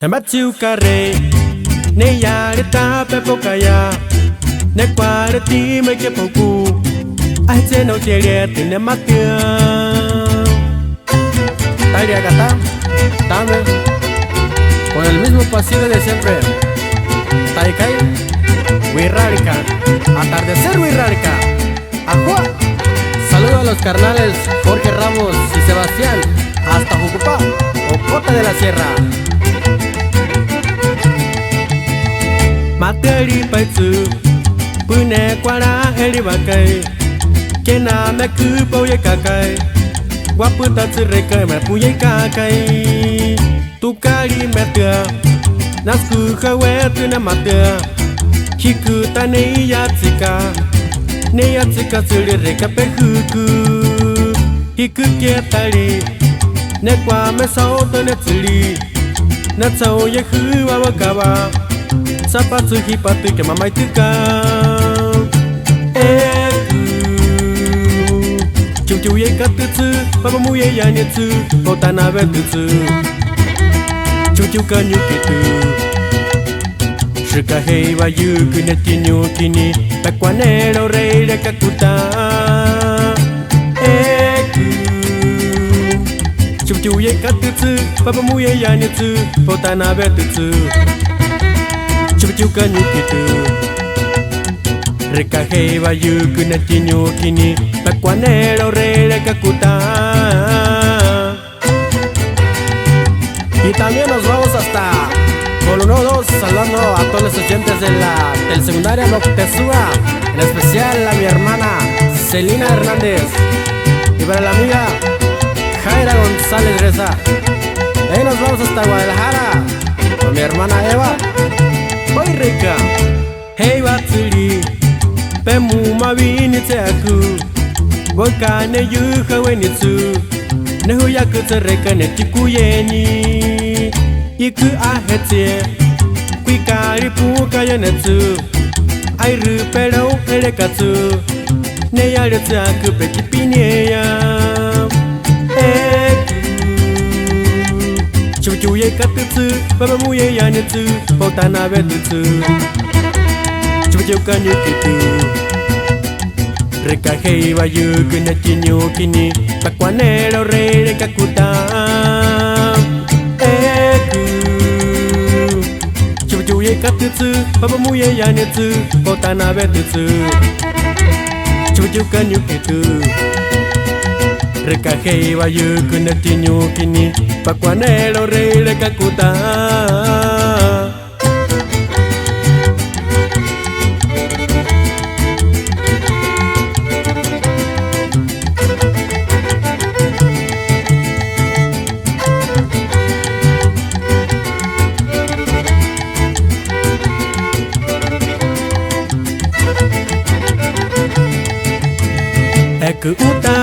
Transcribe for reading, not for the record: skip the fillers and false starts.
Matiu kare ne ya ta pe pokaya ne kware ti me que poku ai se no tiene tiene matia Talia gata dame con el mismo pasillo de siempre Taikai Wirrarica atardecer Wirrarica ajua saludo a los carnales Jorge Ramos y Sebastián hasta Jucupá Ocota de la Sierra Materi paitsu Pune kwara heri bakai Kena me kupo ye kakai Waputa tsireka me puye kakai Tukari me tia Nasku kawe tuna matia Hiku ta ne yatsika Ne yatsika tsireka pe huku Hiku kietari Ne kwa me sauto ne tsiri Na tsao ye huwa wakawa Sapatsu hipatu ke mamai tuka Eku Chiu ye katutsu Papa mu ye yanetsu Otana betutsu Chiu ka nyukitu Shika hei wa yuku neti nyukini Pekwanero rei re kakuta Eku Chiu ye katutsu Papa mu ye yanetsu Otana betutsu Chuka nyukitu Rekaje va yuku neti nyukini Pekwanero re kakuta Y también nos vamos hasta Colono 2 saludando a todos los estudiantes del secundario Moctezuma en especial a mi hermana Celina Hernández y para la amiga Jaira González Reza. De ahí nos vamos hasta Guadalajara con mi hermana Eva Oi reka, hei watsuri, pemu mawini tseaku, woka ne yuha wenitsu, ne huyaku tsereka ne tikuyeni, iku ahetsie, kuikari puka yanetsu, airu pero erekatsu, ne yare tseaku pekipineya, Chuchu ye katutsu, papa mu ye yanetsu, potana betutsu Chuchu ka nyukitu Rekaje wa yuku neti nyukini Pekwanero rei re kakuta Eku Chuchu ye katutsu, papa mu ye yanetsu, potana betutsu Chuchu ka nyukitu Rekaje wa yuku neti nyukini Pekwanero rei re kakuta Eku uta